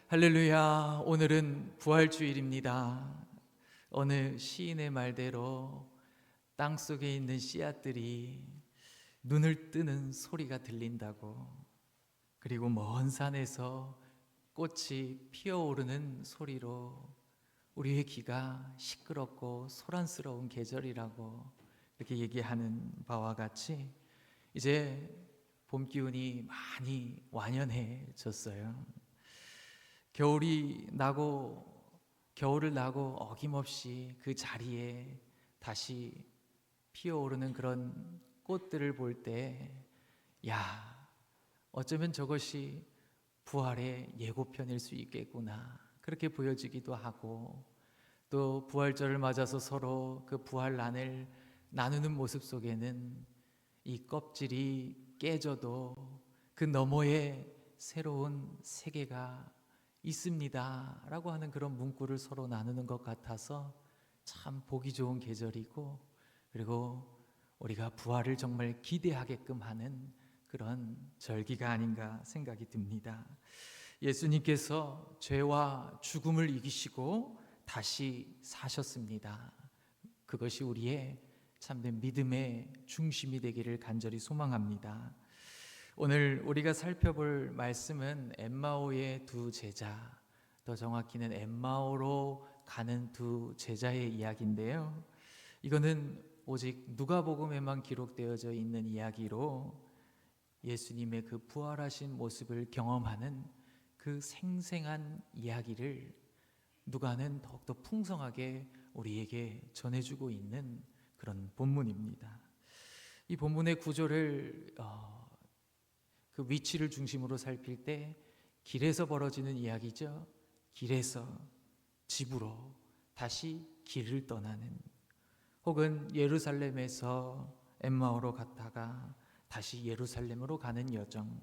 할렐루야. 오늘은 부활주일입니다. 어느 시인의 말대로 땅속에 있는 씨앗들이 눈을 뜨는 소리가 들린다고, 그리고 먼 산에서 꽃이 피어오르는 소리로 우리의 귀가 시끄럽고 소란스러운 계절이라고 이렇게 얘기하는 바와 같이 이제 봄 기운이 많이 완연해졌어요. 겨울을 나고 어김없이 그 자리에 다시 피어오르는 그런 꽃들을 볼 때, 야, 어쩌면 저것이 부활의 예고편일 수 있겠구나, 그렇게 보여지기도 하고, 또 부활절을 맞아서 서로 그 부활난을 나누는 모습 속에는 이 껍질이 깨져도 그 너머에 새로운 세계가 있습니다 라고 하는 그런 문구를 서로 나누는 것 같아서 참 보기 좋은 계절이고, 그리고 우리가 부활을 정말 기대하게끔 하는 그런 절기가 아닌가 생각이 듭니다. 예수님께서 죄와 죽음을 이기시고 다시 사셨습니다. 그것이 우리의 참된 믿음의 중심이 되기를 간절히 소망합니다. 오늘 우리가 살펴볼 말씀은 엠마오의 두 제자, 더 정확히는 엠마오로 가는 두 제자의 이야기인데요. 이거는 오직 누가복음에만 기록되어져 있는 이야기로 예수님의 그 부활하신 모습을 경험하는 그 생생한 이야기를 누가는 더욱더 풍성하게 우리에게 전해주고 있는 그런 본문입니다. 이 본문의 구조를 그 위치를 중심으로 살필 때 길에서 벌어지는 이야기죠. 길에서 집으로 다시 길을 떠나는, 혹은 예루살렘에서 엠마오로 갔다가 다시 예루살렘으로 가는 여정,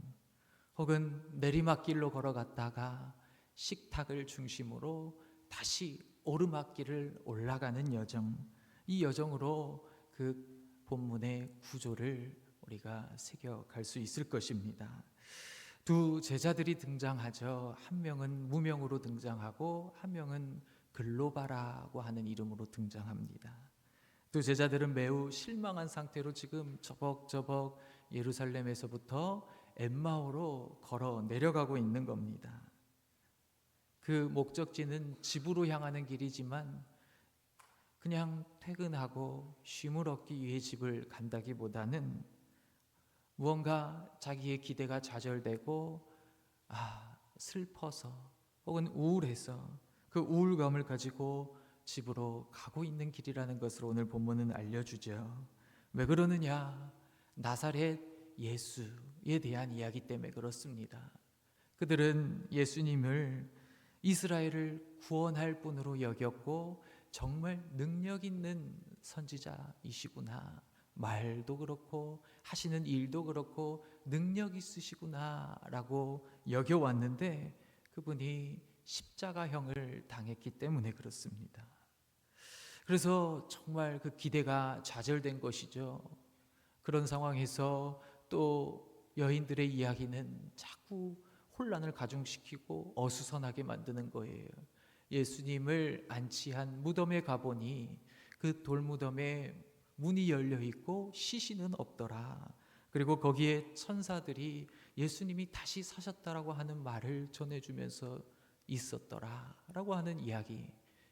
혹은 내리막길로 걸어갔다가 식탁을 중심으로 다시 오르막길을 올라가는 여정, 이 여정으로 그 본문의 구조를 우리가 새겨갈 수 있을 것입니다. 두 제자들이 등장하죠. 한 명은 무명으로 등장하고 한 명은 글로바라고 하는 이름으로 등장합니다. 두 제자들은 매우 실망한 상태로 지금 저벅저벅 예루살렘에서부터 엠마오로 걸어 내려가고 있는 겁니다. 그 목적지는 집으로 향하는 길이지만 그냥 퇴근하고 쉼을 얻기 위해 집을 간다기보다는 무언가 자기의 기대가 좌절되고 슬퍼서 혹은 우울해서 그 우울감을 가지고 집으로 가고 있는 길이라는 것을 오늘 본문은 알려주죠. 왜 그러느냐? 나사렛 예수에 대한 이야기 때문에 그렇습니다. 그들은 예수님을 이스라엘을 구원할 분으로 여겼고 정말 능력 있는 선지자이시구나, 말도 그렇고 하시는 일도 그렇고 능력 있으시구나 라고 여겨왔는데, 그분이 십자가형을 당했기 때문에 그렇습니다. 그래서 정말 그 기대가 좌절된 것이죠. 그런 상황에서 또 여인들의 이야기는 자꾸 혼란을 가중시키고 어수선하게 만드는 거예요. 예수님을 안치한 무덤에 가보니 그 돌무덤에 문이 열려 있고 시신은 없더라. 그리고 거기에 천사들이 예수님이 다시 사셨다라고 하는 말을 전해주면서 있었더라 라고 하는 이야기.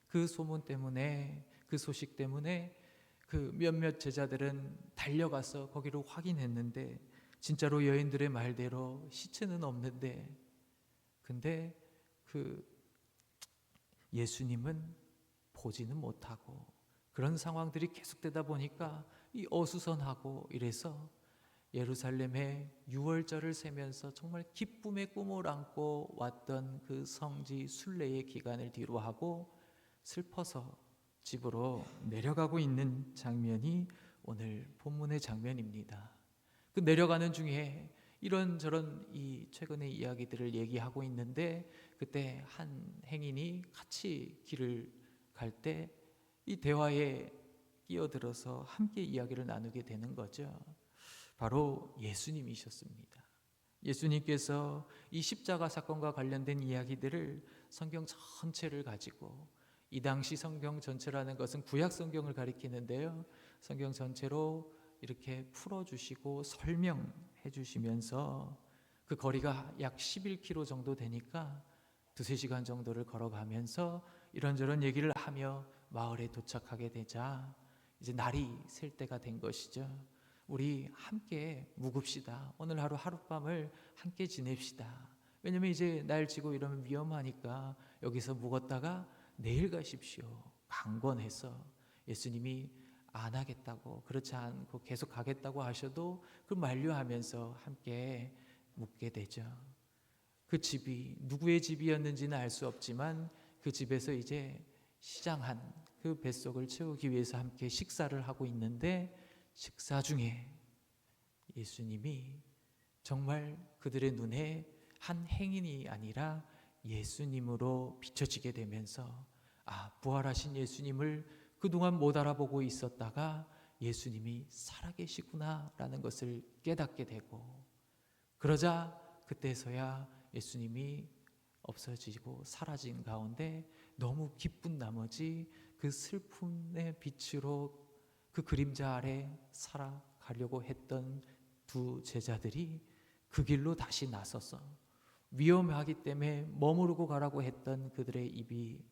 그 소문 때문에, 그 소식 때문에 그 몇몇 제자들은 달려가서 거기로 확인했는데 진짜로 여인들의 말대로 시체는 없는데, 근데 그 예수님은 보지는 못하고, 그런 상황들이 계속되다 보니까 이 어수선하고 이래서 예루살렘의 유월절을 세면서 정말 기쁨의 꿈을 안고 왔던 그 성지 순례의 기간을 뒤로하고 슬퍼서 집으로 내려가고 있는 장면이 오늘 본문의 장면입니다. 그 내려가는 중에 이런저런 이 최근의 이야기들을 얘기하고 있는데, 그때 한 행인이 같이 길을 갈 때 이 대화에 끼어들어서 함께 이야기를 나누게 되는 거죠. 바로 예수님이셨습니다. 예수님께서 이 십자가 사건과 관련된 이야기들을 성경 전체를 가지고, 이 당시 성경 전체라는 것은 구약 성경을 가리키는데요, 성경 전체로 이렇게 풀어주시고 설명해 주시면서 그 거리가 약 11km 정도 되니까 두세 시간 정도를 걸어가면서 이런저런 얘기를 하며 마을에 도착하게 되자 이제 날이 셀 때가 된 것이죠. 우리 함께 묵읍시다. 오늘 하루 하룻밤을 함께 지냅시다. 왜냐면 이제 날 지고 이러면 위험하니까 여기서 묵었다가 내일 가십시오. 강권해서 예수님이 안 하겠다고, 그렇지 않고 계속 가겠다고 하셔도 그 만류하면서 함께 묵게 되죠. 그 집이 누구의 집이었는지는 알 수 없지만 그 집에서 이제 시장한 그 뱃속을 채우기 위해서 함께 식사를 하고 있는데, 식사 중에 예수님이 정말 그들의 눈에 한 행인이 아니라 예수님으로 비춰지게 되면서, 부활하신 예수님을 그동안 못 알아보고 있었다가 예수님이 살아계시구나 라는 것을 깨닫게 되고, 그러자 그때서야 예수님이 없어지고 사라진 가운데 너무 기쁜 나머지 그 슬픔의 빛으로 그 그림자 아래 살아가려고 했던 두 제자들이 그 길로 다시 나서서 위험하기 때문에 머무르고 가라고 했던 그들의 입이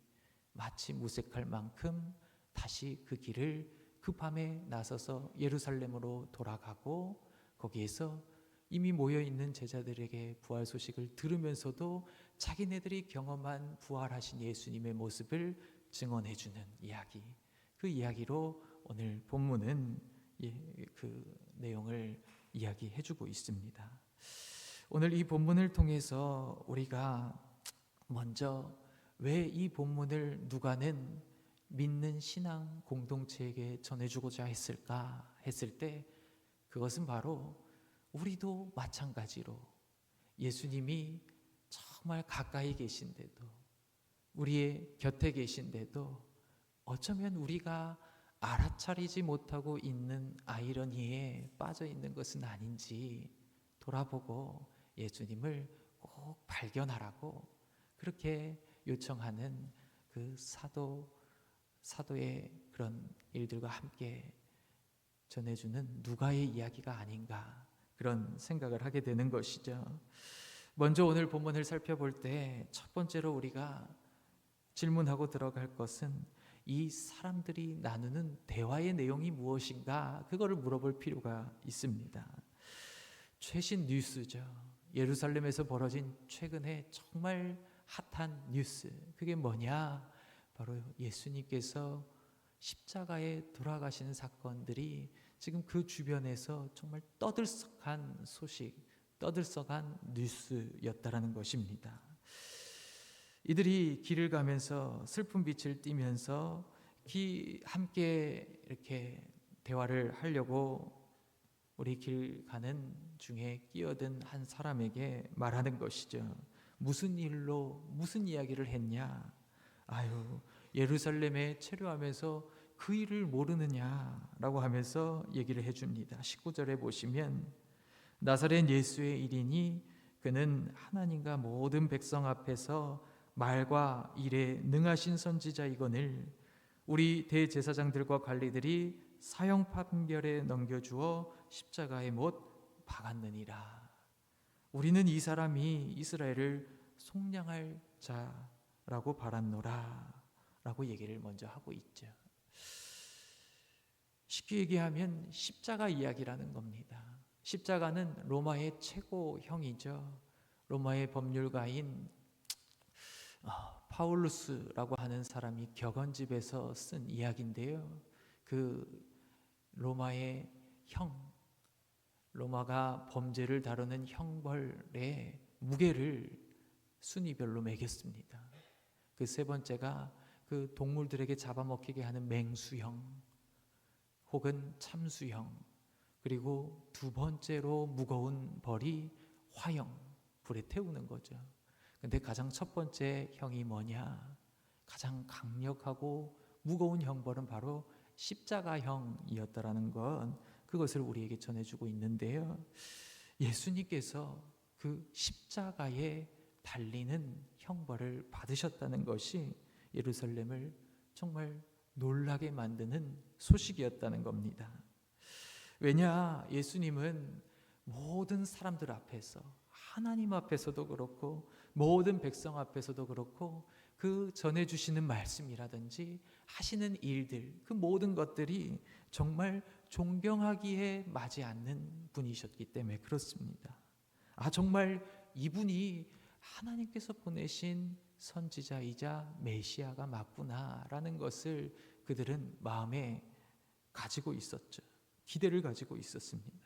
마치 무색할 만큼 다시 그 길을 그 밤에 나서서 예루살렘으로 돌아가고, 거기에서 이미 모여있는 제자들에게 부활 소식을 들으면서도 자기네들이 경험한 부활하신 예수님의 모습을 증언해주는 이야기, 그 이야기로 오늘 본문은 그 내용을 이야기해주고 있습니다. 오늘 이 본문을 통해서 우리가 먼저 왜 이 본문을 누가는 믿는 신앙 공동체에게 전해주고자 했을까 했을 때, 그것은 바로 우리도 마찬가지로 예수님이 정말 가까이 계신데도, 우리의 곁에 계신데도 어쩌면 우리가 알아차리지 못하고 있는 아이러니에 빠져 있는 것은 아닌지 돌아보고 예수님을 꼭 발견하라고 그렇게 요청하는 그 사도의 그런 일들과 함께 전해주는 누가의 이야기가 아닌가, 그런 생각을 하게 되는 것이죠. 먼저 오늘 본문을 살펴볼 때 첫 번째로 우리가 질문하고 들어갈 것은 이 사람들이 나누는 대화의 내용이 무엇인가, 그거를 물어볼 필요가 있습니다. 최신 뉴스죠. 예루살렘에서 벌어진 최근에 정말 핫한 뉴스, 그게 뭐냐? 바로 예수님께서 십자가에 돌아가시는 사건들이 지금 그 주변에서 정말 떠들썩한 소식, 떠들썩한 뉴스였다라는 것입니다. 이들이 길을 가면서 슬픈 빛을 띠면서 함께 이렇게 대화를 하려고 우리 길 가는 중에 끼어든 한 사람에게 말하는 것이죠. 무슨 일로 무슨 이야기를 했냐? 예루살렘에 체류하면서 그 일을 모르느냐라고 하면서 얘기를 해줍니다. 19절에 보시면, 나사렛 예수의 일이니 그는 하나님과 모든 백성 앞에서 말과 일에 능하신 선지자이거늘 우리 대제사장들과 관리들이 사형 판결에 넘겨주어 십자가에 못 박았느니라. 우리는 이 사람이 이스라엘을 속량할 자라고 바랐노라 라고 얘기를 먼저 하고 있죠. 쉽게 얘기하면 십자가 이야기라는 겁니다. 십자가는 로마의 최고형이죠. 로마의 법률가인 파울루스라고 하는 사람이 격언집에서 쓴 이야기인데요, 그 로마의 로마가 범죄를 다루는 형벌의 무게를 순위별로 매겼습니다. 그 세 번째가 그 동물들에게 잡아먹히게 하는 맹수형 혹은 참수형, 그리고 두 번째로 무거운 벌이 화형, 불에 태우는 거죠. 근데 가장 첫 번째 형이 뭐냐? 가장 강력하고 무거운 형벌은 바로 십자가형이었다라는 것, 그것을 우리에게 전해주고 있는데요, 예수님께서 그 십자가에 달리는 형벌을 받으셨다는 것이 예루살렘을 정말 놀라게 만드는 소식이었다는 겁니다. 왜냐, 예수님은 모든 사람들 앞에서, 하나님 앞에서도 그렇고 모든 백성 앞에서도 그렇고 그 전해주시는 말씀이라든지 하시는 일들, 그 모든 것들이 정말 존경하기에 맞지 않는 분이셨기 때문에 그렇습니다. 정말 이분이 하나님께서 보내신 선지자이자 메시아가 맞구나라는 것을 그들은 마음에 가지고 있었죠. 기대를 가지고 있었습니다.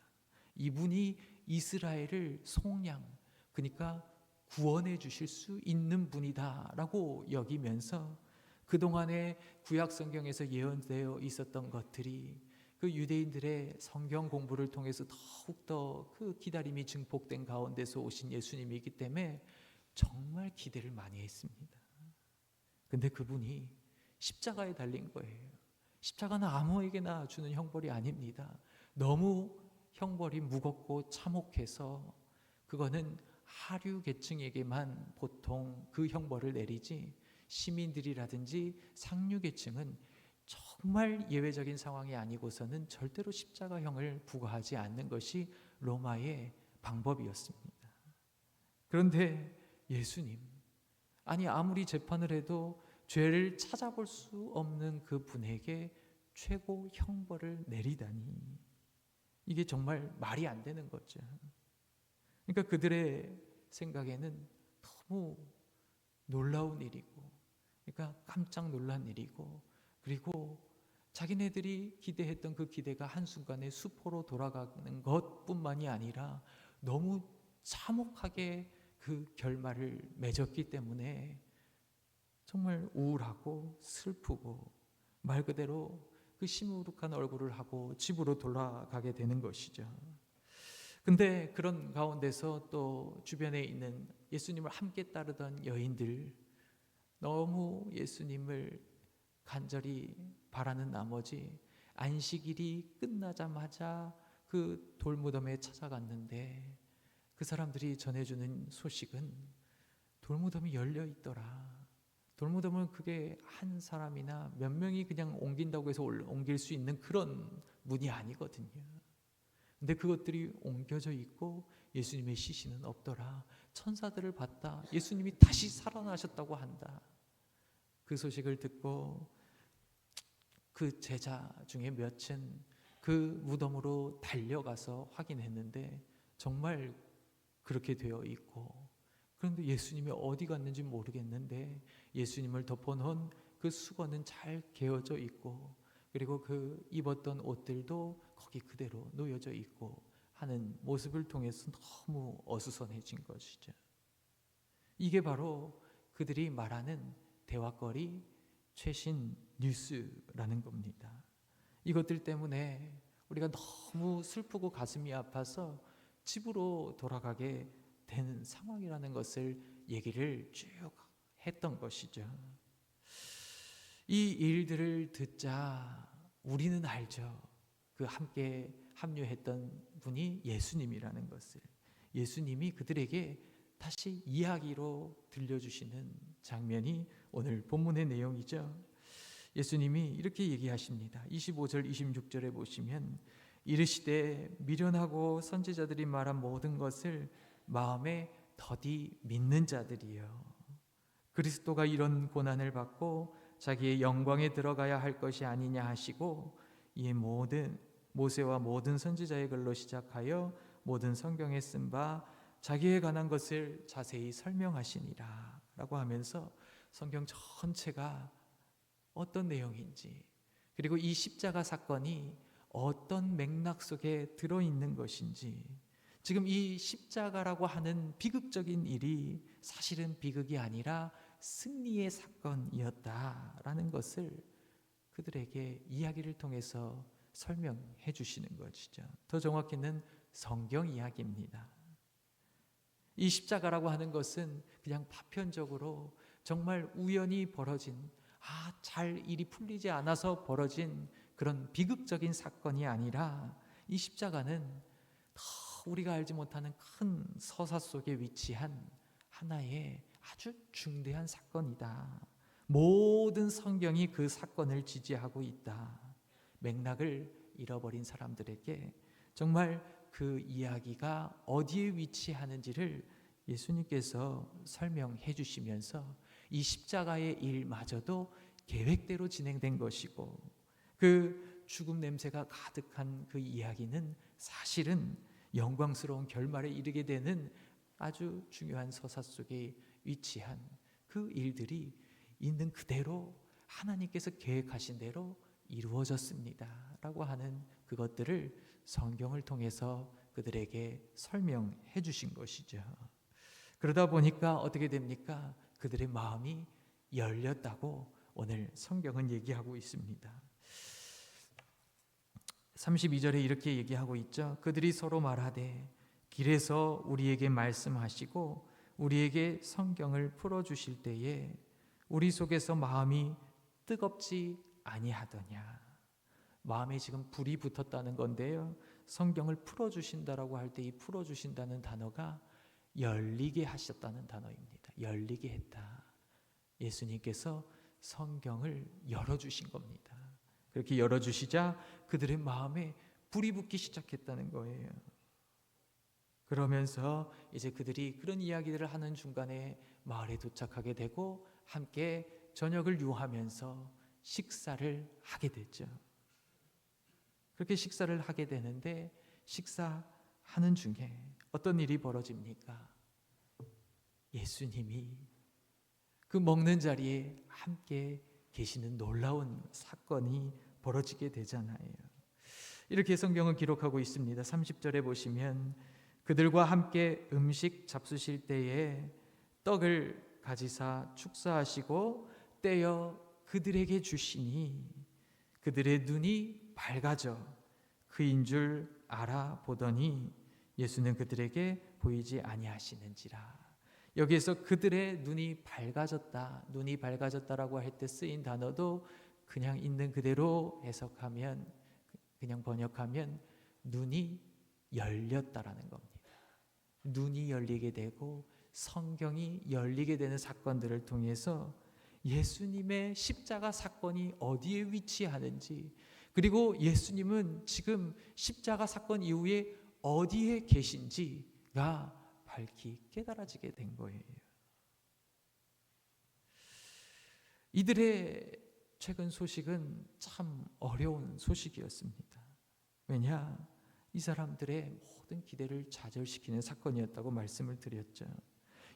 이분이 이스라엘을 속량, 그러니까 구원해 주실 수 있는 분이다라고 여기면서 그동안에 구약 성경에서 예언되어 있었던 것들이 그 유대인들의 성경 공부를 통해서 더욱더 그 기다림이 증폭된 가운데서 오신 예수님이기 때문에 정말 기대를 많이 했습니다. 근데 그분이 십자가에 달린 거예요. 십자가는 아무에게나 주는 형벌이 아닙니다. 너무 형벌이 무겁고 참혹해서 그거는 하류 계층에게만 보통 그 형벌을 내리지, 시민들이라든지 상류 계층은 정말 예외적인 상황이 아니고서는 절대로 십자가형을 부과하지 않는 것이 로마의 방법이었습니다. 그런데 예수님, 아무리 재판을 해도 죄를 찾아볼 수 없는 그 분에게 최고 형벌을 내리다니, 이게 정말 말이 안 되는 거죠. 그러니까 그들의 생각에는 너무 놀라운 일이고, 그러니까 깜짝 놀란 일이고, 그리고 자기네들이 기대했던 그 기대가 한순간에 수포로 돌아가는 것뿐만이 아니라 너무 참혹하게 그 결말을 맺었기 때문에 정말 우울하고 슬프고 말 그대로 그 시무룩한 얼굴을 하고 집으로 돌아가게 되는 것이죠. 근데 그런 가운데서 또 주변에 있는 예수님을 함께 따르던 여인들, 너무 예수님을 간절히 바라는 나머지 안식일이 끝나자마자 그 돌무덤에 찾아갔는데 그 사람들이 전해주는 소식은 돌무덤이 열려 있더라. 돌무덤은 그게 한 사람이나 몇 명이 그냥 옮긴다고 해서 옮길 수 있는 그런 문이 아니거든요. 근데 그것들이 옮겨져 있고 예수님의 시신은 없더라. 천사들을 봤다. 예수님이 다시 살아나셨다고 한다. 그 소식을 듣고 그 제자 중에 몇은 그 무덤으로 달려가서 확인했는데 정말 그렇게 되어 있고, 그런데 예수님이 어디 갔는지 모르겠는데 예수님을 덮어놓은 그 수건은 잘 개어져 있고, 그리고 그 입었던 옷들도 거기 그대로 놓여져 있고 하는 모습을 통해서 너무 어수선해진 것이죠. 이게 바로 그들이 말하는 대화거리 최신 뉴스라는 겁니다. 이것들 때문에 우리가 너무 슬프고 가슴이 아파서 집으로 돌아가게 되는 상황이라는 것을 얘기를 쭉 했던 것이죠. 이 일들을 듣자 우리는 알죠. 그 함께 합류했던 분이 예수님이라는 것을. 예수님이 그들에게 다시 이야기로 들려주시는 장면이 오늘 본문의 내용이죠. 예수님이 이렇게 얘기하십니다. 25절 26절에 보시면 이르시되 미련하고 선지자들이 말한 모든 것을 마음에 더디 믿는 자들이여, 그리스도가 이런 고난을 받고 자기의 영광에 들어가야 할 것이 아니냐 하시고, 이에 모든 모세와 모든 선지자의 글로 시작하여 모든 성경에 쓴 바 자기에 관한 것을 자세히 설명하시니라 라고 하면서 성경 전체가 어떤 내용인지, 그리고 이 십자가 사건이 어떤 맥락 속에 들어있는 것인지, 지금 이 십자가라고 하는 비극적인 일이 사실은 비극이 아니라 승리의 사건이었다라는 것을 그들에게 이야기를 통해서 설명해 주시는 것이죠. 더 정확히는 성경 이야기입니다. 이 십자가라고 하는 것은 그냥 파편적으로 정말 우연히 벌어진, 잘 일이 풀리지 않아서 벌어진 그런 비극적인 사건이 아니라 이 십자가는 우리가 알지 못하는 큰 서사 속에 위치한 하나의 아주 중대한 사건이다. 모든 성경이 그 사건을 지지하고 있다. 맥락을 잃어버린 사람들에게 정말 그 이야기가 어디에 위치하는지를 예수님께서 설명해 주시면서 이 십자가의 일마저도 계획대로 진행된 것이고, 그 죽음 냄새가 가득한 그 이야기는 사실은 영광스러운 결말에 이르게 되는 아주 중요한 서사 속에 위치한 그 일들이 있는 그대로 하나님께서 계획하신 대로 이루어졌습니다 라고 하는 그것들을 성경을 통해서 그들에게 설명해 주신 것이죠. 그러다 보니까 어떻게 됩니까? 그들의 마음이 열렸다고 오늘 성경은 얘기하고 있습니다. 32절에 이렇게 얘기하고 있죠. 그들이 서로 말하되 길에서 우리에게 말씀하시고 우리에게 성경을 풀어주실 때에 우리 속에서 마음이 뜨겁지 아니하더냐. 마음에 지금 불이 붙었다는 건데요, 성경을 풀어주신다라고 할 때 이 풀어주신다는 단어가 열리게 하셨다는 단어입니다. 열리게 했다. 예수님께서 성경을 열어주신 겁니다. 그렇게 열어주시자 그들의 마음에 불이 붙기 시작했다는 거예요. 그러면서 이제 그들이 그런 이야기들을 하는 중간에 마을에 도착하게 되고 함께 저녁을 유하면서 식사를 하게 됐죠. 그렇게 식사를 하게 되는데 식사하는 중에 어떤 일이 벌어집니까? 예수님이 그 먹는 자리에 함께 계시는 놀라운 사건이 벌어지게 되잖아요. 이렇게 성경은 기록하고 있습니다. 30절에 보시면 그들과 함께 음식 잡수실 때에 떡을 가지사 축사하시고 떼어 그들에게 주시니 그들의 눈이 밝아져 그인 줄 알아보더니 예수는 그들에게 보이지 아니하시는지라. 여기에서 그들의 눈이 밝아졌다, 눈이 밝아졌다라고 할 때 쓰인 단어도 그냥 있는 그대로 해석하면, 그냥 번역하면 눈이 열렸다라는 겁니다. 눈이 열리게 되고 성경이 열리게 되는 사건들을 통해서 예수님의 십자가 사건이 어디에 위치하는지, 그리고 예수님은 지금 십자가 사건 이후에 어디에 계신지가 밝히 깨달아지게 된 거예요. 이들의 최근 소식은 참 어려운 소식이었습니다. 왜냐? 이 사람들의 모든 기대를 좌절시키는 사건이었다고 말씀을 드렸죠.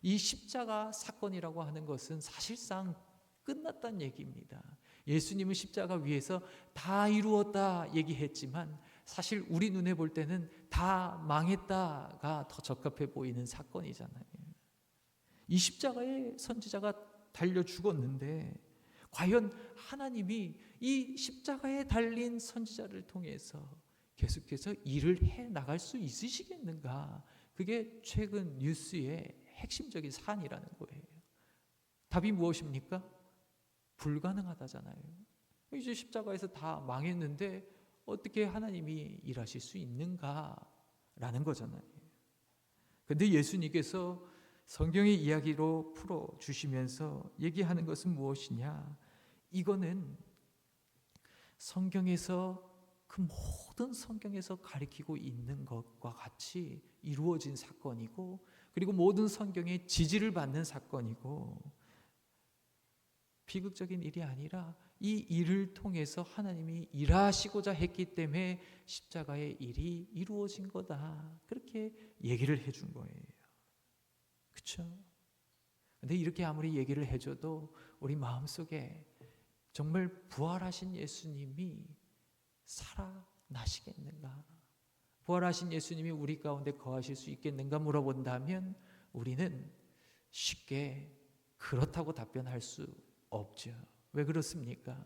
이 십자가 사건이라고 하는 것은 사실상 끝났다는 얘기입니다. 예수님은 십자가 위에서 다 이루었다 얘기했지만 사실 우리 눈에 볼 때는 다 망했다가 더 적합해 보이는 사건이잖아요. 이 십자가에 선지자가 달려 죽었는데 과연 하나님이 이 십자가에 달린 선지자를 통해서 계속해서 일을 해 나갈 수 있으시겠는가? 그게 최근 뉴스의 핵심적인 사안이라는 거예요. 답이 무엇입니까? 불가능하다잖아요. 이제 십자가에서 다 망했는데 어떻게 하나님이 일하실 수 있는가라는 거잖아요. 그런데 예수님께서 성경의 이야기로 풀어주시면서 얘기하는 것은 무엇이냐? 이거는 성경에서 그 모든 성경에서 가리키고 있는 것과 같이 이루어진 사건이고, 그리고 모든 성경의 지지를 받는 사건이고, 비극적인 일이 아니라 이 일을 통해서 하나님이 일하시고자 했기 때문에 십자가의 일이 이루어진 거다. 그렇게 얘기를 해준 거예요. 그렇죠? 근데 이렇게 아무리 얘기를 해줘도 우리 마음속에 정말 부활하신 예수님이 살아나시겠는가? 부활하신 예수님이 우리 가운데 거하실 수 있겠는가 물어본다면 우리는 쉽게 그렇다고 답변할 수 없죠. 왜 그렇습니까?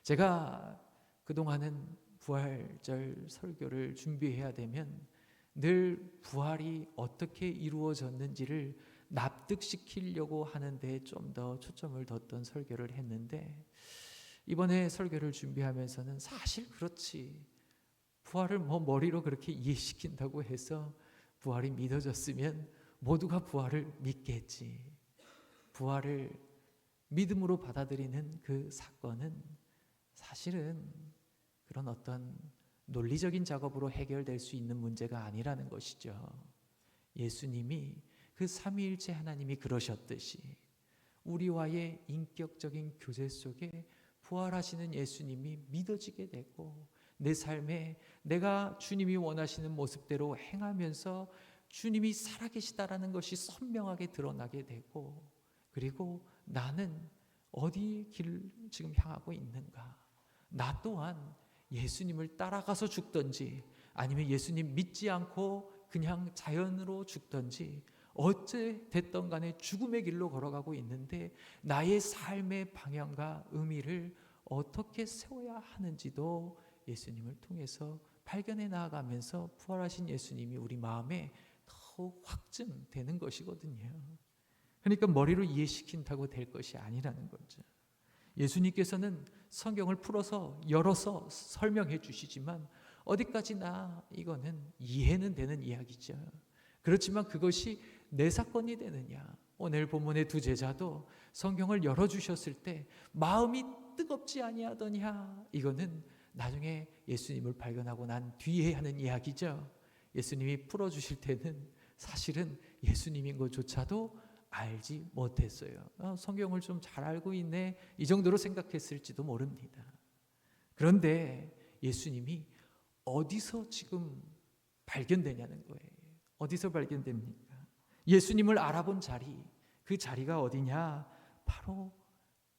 제가 그동안은 부활절 설교를 준비해야 되면 늘 부활이 어떻게 이루어졌는지를 납득시키려고 하는데 좀 더 초점을 뒀던 설교를 했는데, 이번에 설교를 준비하면서는 사실 그렇지, 부활을 머리로 그렇게 이해시킨다고 해서 부활이 믿어졌으면 모두가 부활을 믿겠지. 부활을 믿음으로 받아들이는 그 사건은 사실은 그런 어떤 논리적인 작업으로 해결될 수 있는 문제가 아니라는 것이죠. 예수님이 그 삼위일체 하나님이 그러셨듯이 우리와의 인격적인 교제 속에 부활하시는 예수님이 믿어지게 되고, 내 삶에 내가 주님이 원하시는 모습대로 행하면서 주님이 살아계시다라는 것이 선명하게 드러나게 되고, 그리고 나는 어디 길을 지금 향하고 있는가, 나 또한 예수님을 따라가서 죽든지 아니면 예수님 믿지 않고 그냥 자연으로 죽든지 어째 됐던 간에 죽음의 길로 걸어가고 있는데 나의 삶의 방향과 의미를 어떻게 세워야 하는지도 예수님을 통해서 발견해 나아가면서 부활하신 예수님이 우리 마음에 더욱 확증되는 것이거든요. 그러니까 머리로 이해시킨다고 될 것이 아니라는 거죠. 예수님께서는 성경을 풀어서 열어서 설명해 주시지만 어디까지나 이거는 이해는 되는 이야기죠. 그렇지만 그것이 내 사건이 되느냐, 오늘 본문의 두 제자도 성경을 열어주셨을 때 마음이 뜨겁지 아니하더냐, 이거는 나중에 예수님을 발견하고 난 뒤에 하는 이야기죠. 예수님이 풀어주실 때는 사실은 예수님인 것조차도 알지 못했어요. 성경을 좀 잘 알고 있네, 이 정도로 생각했을지도 모릅니다. 그런데 예수님이 어디서 지금 발견되냐는 거예요. 어디서 발견됩니까? 예수님을 알아본 자리, 그 자리가 어디냐? 바로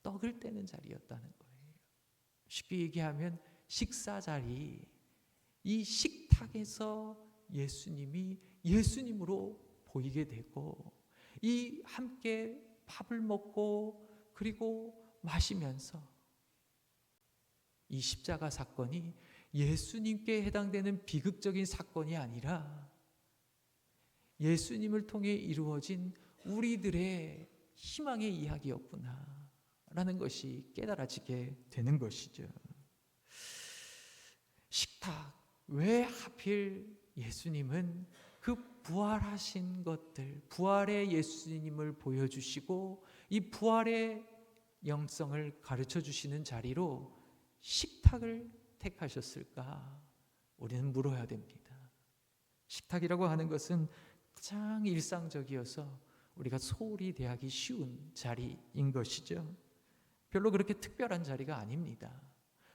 떡을 떼는 자리였다는 거예요. 쉽게 얘기하면 식사 자리, 이 식탁에서 예수님이 예수님으로 보이게 되고, 이 함께 밥을 먹고 그리고 마시면서 이 십자가 사건이 예수님께 해당되는 비극적인 사건이 아니라 예수님을 통해 이루어진 우리들의 희망의 이야기였구나 라는 것이 깨달아지게 되는 것이죠. 식탁, 왜 하필 예수님은 그 부활하신 것들, 부활의 예수님을 보여주시고 이 부활의 영성을 가르쳐 주시는 자리로 식탁을 택하셨을까? 우리는 물어야 됩니다. 식탁이라고 하는 것은 가장 일상적이어서 우리가 소홀히 대하기 쉬운 자리인 것이죠. 별로 그렇게 특별한 자리가 아닙니다.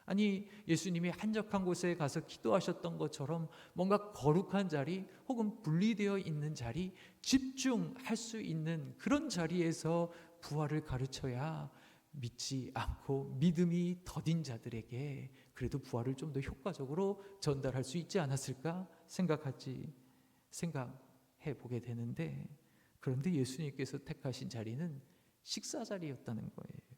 아니, 예수님이 한적한 곳에 가서 기도하셨던 것처럼 뭔가 거룩한 자리 혹은 분리되어 있는 자리, 집중할 수 있는 그런 자리에서 부활을 가르쳐야 믿지 않고 믿음이 더딘 자들에게 그래도 부활을 좀 더 효과적으로 전달할 수 있지 않았을까 생각해 보게 되는데, 그런데 예수님께서 택하신 자리는 식사 자리였다는 거예요.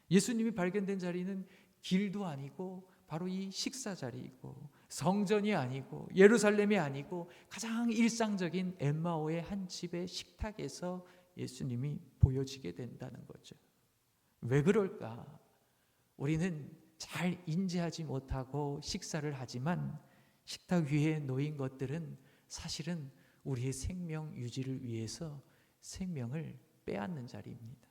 예수님이 발견된 자리는 길도 아니고 바로 이 식사 자리이고, 성전이 아니고 예루살렘이 아니고 가장 일상적인 엠마오의 한 집의 식탁에서 예수님이 보여지게 된다는 거죠. 왜 그럴까? 우리는 잘 인지하지 못하고 식사를 하지만 식탁 위에 놓인 것들은 사실은 우리의 생명 유지를 위해서 생명을 빼앗는 자리입니다.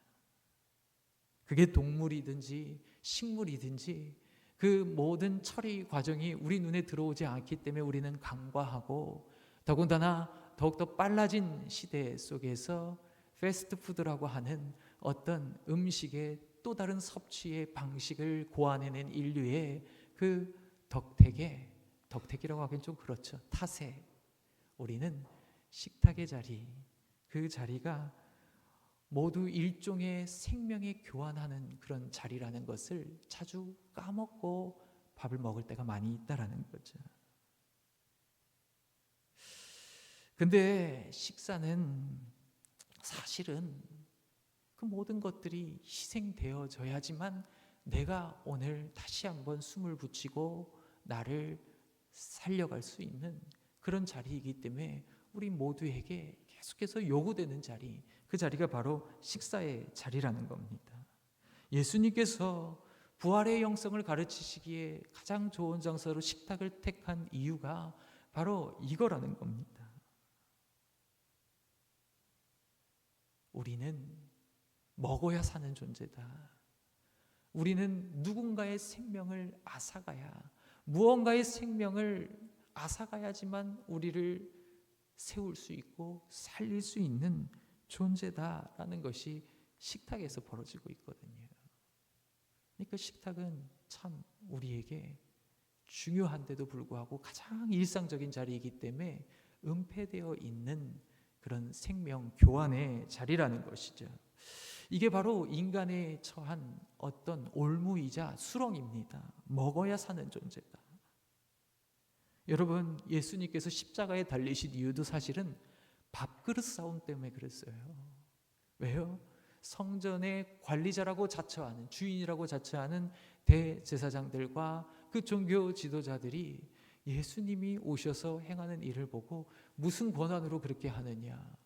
그게 동물이든지 식물이든지 그 모든 처리 과정이 우리 눈에 들어오지 않기 때문에 우리는 간과하고, 더군다나 더욱더 빨라진 시대 속에서 패스트푸드라고 하는 어떤 음식의 또 다른 섭취의 방식을 고안해낸 인류의 그 덕택이라고 하기엔 좀 그렇죠. 탓에 우리는 식탁의 자리, 그 자리가 모두 일종의 생명의 교환하는 그런 자리라는 것을 자주 까먹고 밥을 먹을 때가 많이 있다라는 거죠. 근데 식사는 사실은 그 모든 것들이 희생되어져야지만 내가 오늘 다시 한번 숨을 붙이고 나를 살려갈 수 있는 그런 자리이기 때문에 우리 모두에게 계속해서 요구되는 자리, 그 자리가 바로 식사의 자리라는 겁니다. 예수님께서 부활의 영성을 가르치시기에 가장 좋은 장소로 식탁을 택한 이유가 바로 이거라는 겁니다. 우리는 먹어야 사는 존재다. 우리는 누군가의 생명을 앗아가야, 무언가의 생명을 앗아가야지만 우리를 세울 수 있고 살릴 수 있는 존재다라는 것이 식탁에서 벌어지고 있거든요. 그러니까 식탁은 참 우리에게 중요한데도 불구하고 가장 일상적인 자리이기 때문에 은폐되어 있는 그런 생명 교환의 자리라는 것이죠. 이게 바로 인간에 처한 어떤 올무이자 수렁입니다. 먹어야 사는 존재다. 여러분, 예수님께서 십자가에 달리신 이유도 사실은 밥그릇 싸움 때문에 그랬어요. 왜요? 성전의 관리자라고 자처하는, 주인이라고 자처하는 대제사장들과 그 종교 지도자들이 예수님이 오셔서 행하는 일을 보고 무슨 권한으로 그렇게 하느냐,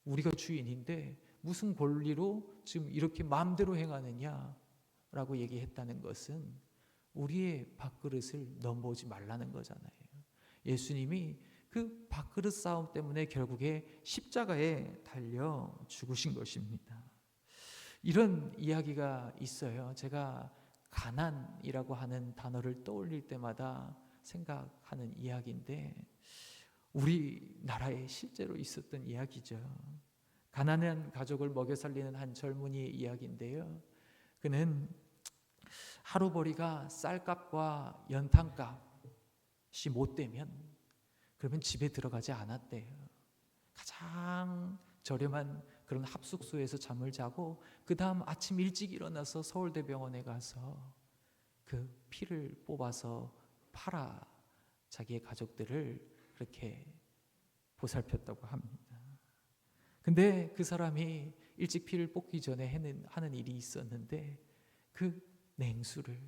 우리가 주인인데 무슨 권리로 지금 이렇게 마음대로 행하느냐라고 얘기했다는 것은 우리의 밥그릇을 넘보지 말라는 거잖아요. 예수님이 그 밥그릇 싸움 때문에 결국에 십자가에 달려 죽으신 것입니다. 이런 이야기가 있어요. 제가 가난이라고 하는 단어를 떠올릴 때마다 생각하는 이야기인데, 우리나라에 실제로 있었던 이야기죠. 가난한 가족을 먹여 살리는 한 젊은이의 이야기인데요. 그는 하루벌이가 쌀값과 연탄값이 못 되면 그러면 집에 들어가지 않았대요. 가장 저렴한 그런 합숙소에서 잠을 자고 그 다음 아침 일찍 일어나서 서울대병원에 가서 그 피를 뽑아서 팔아 자기의 가족들을 그렇게 보살폈다고 합니다. 근데 그 사람이 일찍 피를 뽑기 전에 하는 일이 있었는데, 그 냉수를,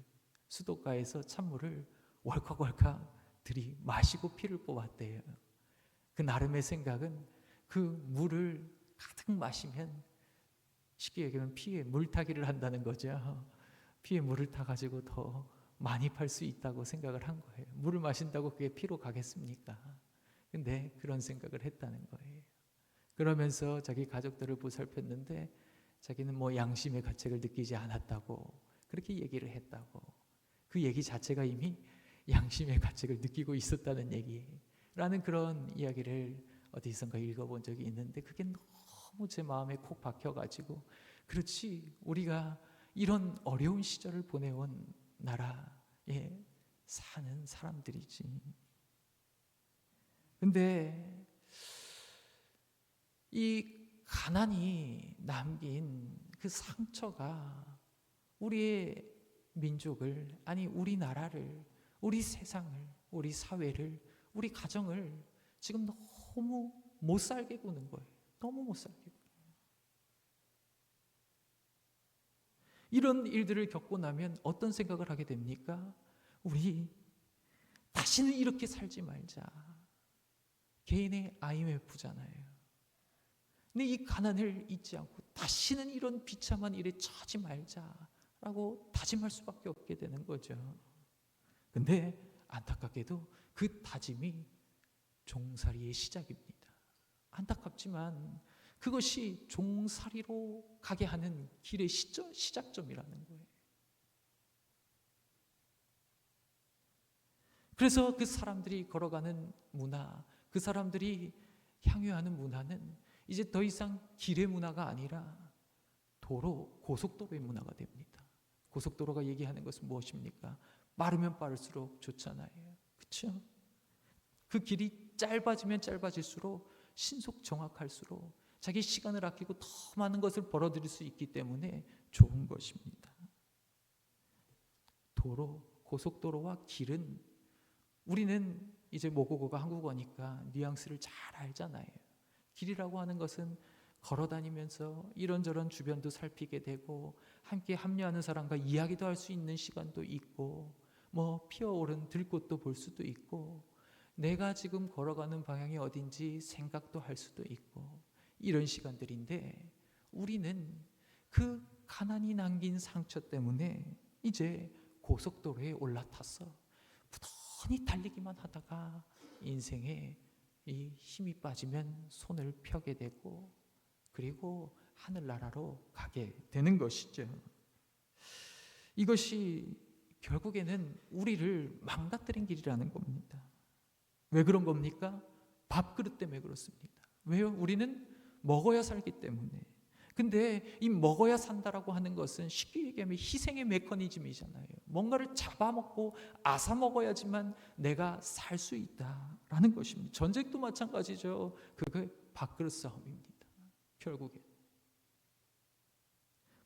수도가에서 찬물을 월컥월컥 들이마시고 피를 뽑았대요. 그 나름의 생각은 그 물을 가득 마시면 쉽게 얘기하면 피에 물타기를 한다는 거죠. 피에 물을 타가지고 더 많이 팔 수 있다고 생각을 한 거예요. 물을 마신다고 그게 피로 가겠습니까? 근데 그런 생각을 했다는 거예요. 그러면서 자기 가족들을 보살폈는데 자기는 뭐 양심의 가책을 느끼지 않았다고 그렇게 얘기를 했다고. 그 얘기 자체가 이미 양심의 가책을 느끼고 있었다는 얘기라는 그런 이야기를 어디선가 읽어본 적이 있는데, 그게 너무 제 마음에 콕 박혀가지고, 그렇지, 우리가 이런 어려운 시절을 보내온 나라에 사는 사람들이지. 근데 이 가난이 남긴 그 상처가 우리의 민족을, 아니 우리나라를, 우리 세상을, 우리 사회를, 우리 가정을 지금 너무 못 살게 구는 거예요. 너무 못 살게 구는 거예요. 이런 일들을 겪고 나면 어떤 생각을 하게 됩니까? 우리 다시는 이렇게 살지 말자. 개인의 IMF잖아요. 근데 이 가난을 잊지 않고 다시는 이런 비참한 일에 처하지 말자라고 다짐할 수밖에 없게 되는 거죠. 근데 안타깝게도 그 다짐이 종살이의 시작입니다. 안타깝지만 그것이 종살이로 가게 하는 길의 시작점이라는 거예요. 그래서 그 사람들이 걸어가는 문화, 그 사람들이 향유하는 문화는 이제 더 이상 길의 문화가 아니라 도로, 고속도로의 문화가 됩니다. 고속도로가 얘기하는 것은 무엇입니까? 빠르면 빠를수록 좋잖아요. 그렇죠? 그 길이 짧아지면 짧아질수록 신속 정확할수록 자기 시간을 아끼고 더 많은 것을 벌어들일 수 있기 때문에 좋은 것입니다. 도로, 고속도로와 길은, 우리는 이제 모국어가 한국어니까 뉘앙스를 잘 알잖아요. 길이라고 하는 것은 걸어다니면서 이런저런 주변도 살피게 되고 함께 합류하는 사람과 이야기도 할 수 있는 시간도 있고, 뭐 피어오른 들꽃도 볼 수도 있고, 내가 지금 걸어가는 방향이 어딘지 생각도 할 수도 있고, 이런 시간들인데, 우리는 그 가난이 남긴 상처 때문에 이제 고속도로에 올라탔어. 부단히 달리기만 하다가 인생에 이 힘이 빠지면 손을 펴게 되고 그리고 하늘나라로 가게 되는 것이죠. 이것이 결국에는 우리를 망가뜨린 길이라는 겁니다. 왜 그런 겁니까? 밥그릇 때문에 그렇습니다. 왜요? 우리는 먹어야 살기 때문에. 근데 이 먹어야 산다라고 하는 것은 쉽게 얘기하면 희생의 메커니즘이잖아요. 뭔가를 잡아먹고 앗아 먹어야지만 내가 살 수 있다라는 것입니다. 전쟁도 마찬가지죠. 그게 밥그릇 싸움입니다. 결국에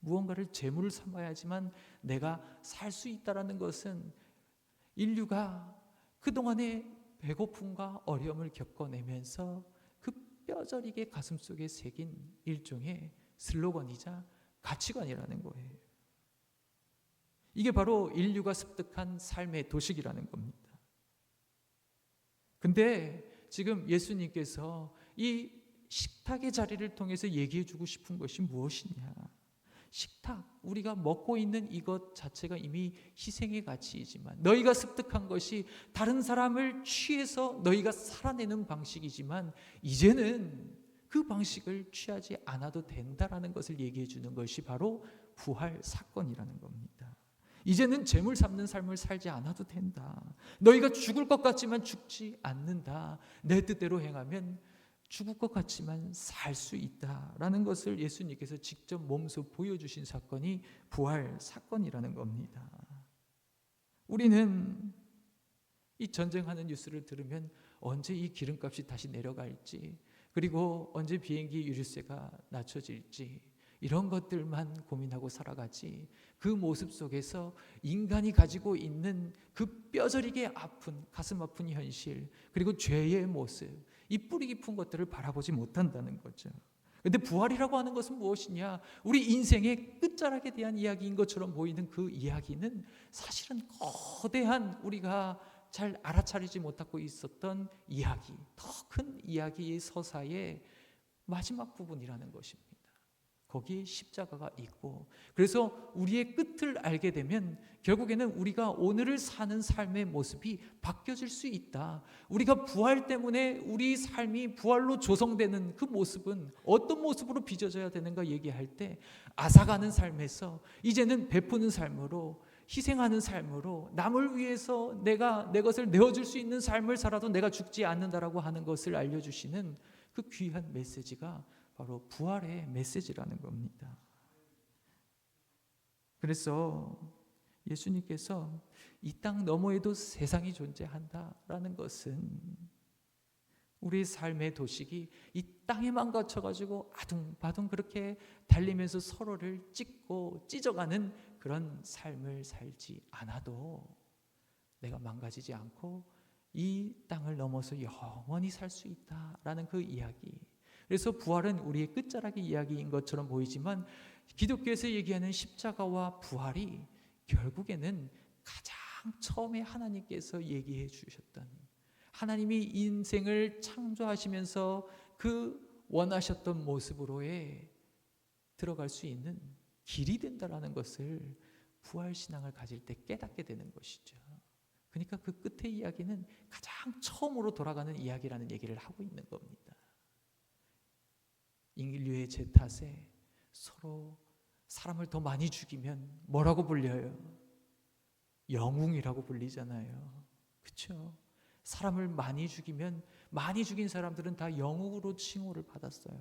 무언가를 재물을 삼아야지만 내가 살 수 있다라는 것은 인류가 그동안의 배고픔과 어려움을 겪어내면서 그 뼈저리게 가슴속에 새긴 일종의 슬로건이자 가치관이라는 거예요. 이게 바로 인류가 습득한 삶의 도식이라는 겁니다. 근데 지금 예수님께서 이 식탁의 자리를 통해서 얘기해 주고 싶은 것이 무엇이냐? 식탁, 우리가 먹고 있는 이것 자체가 이미 희생의 가치이지만 너희가 습득한 것이 다른 사람을 취해서 너희가 살아내는 방식이지만 이제는 그 방식을 취하지 않아도 된다라는 것을 얘기해 주는 것이 바로 부활 사건이라는 겁니다. 이제는 재물 삼는 삶을 살지 않아도 된다. 너희가 죽을 것 같지만 죽지 않는다. 내 뜻대로 행하면 죽을 것 같지만 살 수 있다라는 것을 예수님께서 직접 몸소 보여주신 사건이 부활 사건이라는 겁니다. 우리는 이 전쟁하는 뉴스를 들으면 언제 이 기름값이 다시 내려갈지, 그리고 언제 비행기 유류세가 낮춰질지 이런 것들만 고민하고 살아가지, 그 모습 속에서 인간이 가지고 있는 그 뼈저리게 아픈, 가슴 아픈 현실, 그리고 죄의 모습, 이 뿌리 깊은 것들을 바라보지 못한다는 거죠. 그런데 부활이라고 하는 것은 무엇이냐? 우리 인생의 끝자락에 대한 이야기인 것처럼 보이는 그 이야기는 사실은 거대한, 우리가 잘 알아차리지 못하고 있었던 이야기, 더 큰 이야기의 서사의 마지막 부분이라는 것입니다. 거기에 십자가가 있고, 그래서 우리의 끝을 알게 되면 결국에는 우리가 오늘을 사는 삶의 모습이 바뀌어질 수 있다. 우리가 부활 때문에 우리 삶이 부활로 조성되는 그 모습은 어떤 모습으로 빚어져야 되는가 얘기할 때, 앗아가는 삶에서 이제는 베푸는 삶으로, 희생하는 삶으로, 남을 위해서 내가 내 것을 내어줄 수 있는 삶을 살아도 내가 죽지 않는다라고 하는 것을 알려주시는 그 귀한 메시지가 바로 부활의 메시지라는 겁니다. 그래서 예수님께서 이 땅 너머에도 세상이 존재한다라는 것은 우리 삶의 도식이 이 땅에만 갇혀가지고 아둥바둥 그렇게 달리면서 서로를 찍고 찢어가는 그런 삶을 살지 않아도 내가 망가지지 않고 이 땅을 넘어서 영원히 살 수 있다라는 그 이야기. 그래서 부활은 우리의 끝자락의 이야기인 것처럼 보이지만 기독교에서 얘기하는 십자가와 부활이 결국에는 가장 처음에 하나님께서 얘기해 주셨던, 하나님이 인생을 창조하시면서 그 원하셨던 모습으로의 들어갈 수 있는 길이 된다라는 것을 부활신앙을 가질 때 깨닫게 되는 것이죠. 그러니까 그 끝의 이야기는 가장 처음으로 돌아가는 이야기라는 얘기를 하고 있는 겁니다. 인류의 죄탓에 서로 사람을 더 많이 죽이면 뭐라고 불려요? 영웅이라고 불리잖아요. 그렇죠? 사람을 많이 죽이면 많이 죽인 사람들은 다 영웅으로 칭호를 받았어요.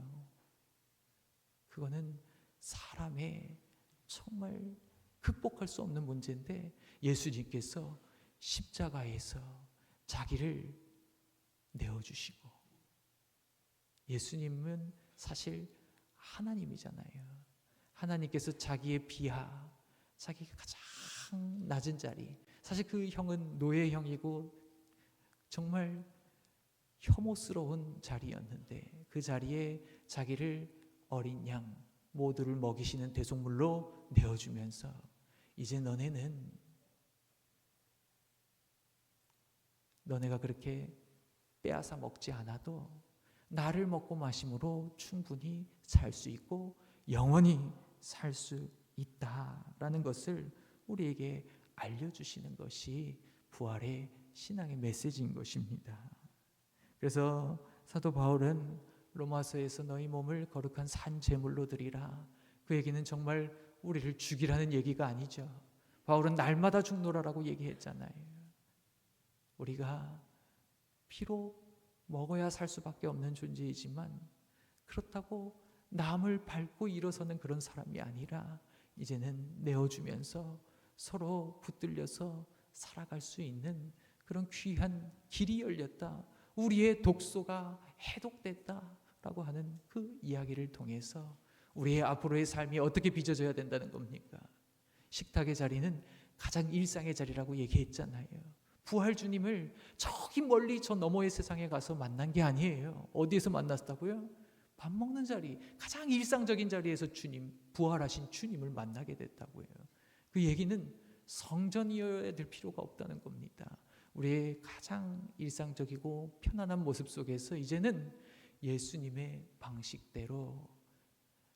그거는 사람의 정말 극복할 수 없는 문제인데 예수님께서 십자가에서 자기를 내어주시고, 예수님은 사실 하나님이잖아요. 하나님께서 자기의 비하, 자기가 가장 낮은 자리, 사실 그 형은 노예형이고 정말 혐오스러운 자리였는데 그 자리에 자기를 어린 양 모두를 먹이시는 대속물로 내어주면서 이제 너네가 그렇게 빼앗아 먹지 않아도 나를 먹고 마심으로 충분히 살 수 있고 영원히 살 수 있다라는 것을 우리에게 알려주시는 것이 부활의 신앙의 메시지인 것입니다. 그래서 사도 바울은 로마서에서 너희 몸을 거룩한 산 제물로 드리라. 그 얘기는 정말 우리를 죽이라는 얘기가 아니죠. 바울은 날마다 죽노라라고 얘기했잖아요. 우리가 피로 먹어야 살 수밖에 없는 존재이지만 그렇다고 남을 밟고 일어서는 그런 사람이 아니라 이제는 내어주면서 서로 붙들려서 살아갈 수 있는 그런 귀한 길이 열렸다. 우리의 독소가 해독됐다라고 하는 그 이야기를 통해서 우리의 앞으로의 삶이 어떻게 빚어져야 된다는 겁니까? 식탁의 자리는 가장 일상의 자리라고 얘기했잖아요. 부활 주님을 저기 멀리 저 너머의 세상에 가서 만난 게 아니에요. 어디에서 만났다고요? 밥 먹는 자리, 가장 일상적인 자리에서 주님, 부활하신 주님을 만나게 됐다고요. 그 얘기는 성전이어야 될 필요가 없다는 겁니다. 우리의 가장 일상적이고 편안한 모습 속에서 이제는 예수님의 방식대로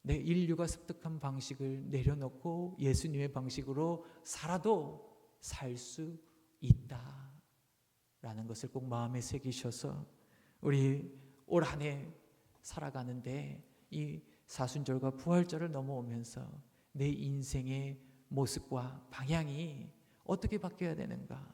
내 인류가 습득한 방식을 내려놓고 예수님의 방식으로 살아도 살 수 있다라는 것을 꼭 마음에 새기셔서 우리 올 한 해 살아가는데 이 사순절과 부활절을 넘어오면서 내 인생의 모습과 방향이 어떻게 바뀌어야 되는가?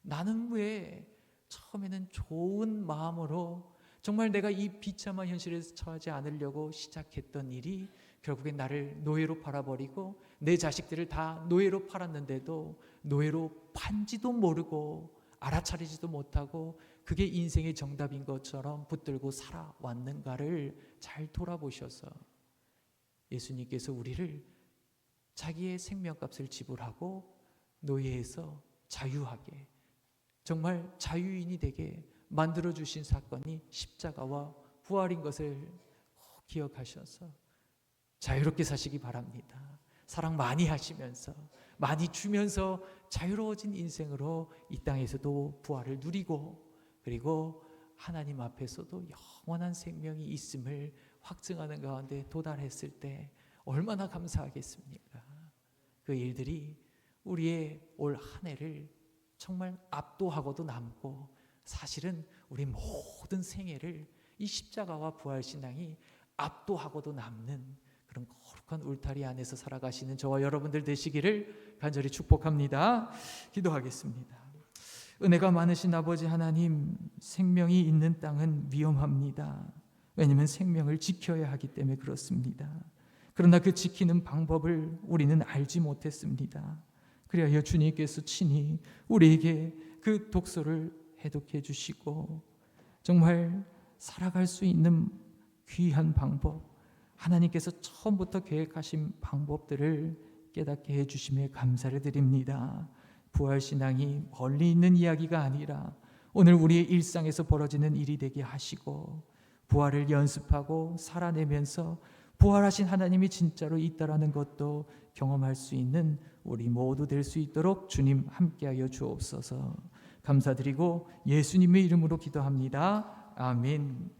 나는 왜 처음에는 좋은 마음으로 정말 내가 이 비참한 현실에서 처하지 않으려고 시작했던 일이 결국엔 나를 노예로 팔아버리고 내 자식들을 다 노예로 팔았는데도 노예로 판지도 모르고 알아차리지도 못하고 그게 인생의 정답인 것처럼 붙들고 살아왔는가를 잘 돌아보셔서 예수님께서 우리를 자기의 생명값을 지불하고 노예에서 자유하게 정말 자유인이 되게 만들어주신 사건이 십자가와 부활인 것을 꼭 기억하셔서 자유롭게 사시기 바랍니다. 사랑 많이 하시면서 많이 주면서 자유로워진 인생으로 이 땅에서도 부활을 누리고 그리고 하나님 앞에서도 영원한 생명이 있음을 확증하는 가운데 도달했을 때 얼마나 감사하겠습니까? 그 일들이 우리의 올 한 해를 정말 압도하고도 남고 사실은 우리 모든 생애를 이 십자가와 부활신앙이 압도하고도 남는 그런 거룩한 울타리 안에서 살아가시는 저와 여러분들 되시기를 간절히 축복합니다. 기도하겠습니다. 은혜가 많으신 아버지 하나님, 생명이 있는 땅은 위험합니다. 왜냐하면 생명을 지켜야 하기 때문에 그렇습니다. 그러나 그 지키는 방법을 우리는 알지 못했습니다. 그리하여 주님께서 친히 우리에게 그 독소를 해독해 주시고 정말 살아갈 수 있는 귀한 방법, 하나님께서 처음부터 계획하신 방법들을 깨닫게 해주심에 감사를 드립니다. 부활신앙이 멀리 있는 이야기가 아니라 오늘 우리의 일상에서 벌어지는 일이 되게 하시고 부활을 연습하고 살아내면서 부활하신 하나님이 진짜로 있다라는 것도 경험할 수 있는 우리 모두 될 수 있도록 주님 함께하여 주옵소서. 감사드리고 예수님의 이름으로 기도합니다. 아멘.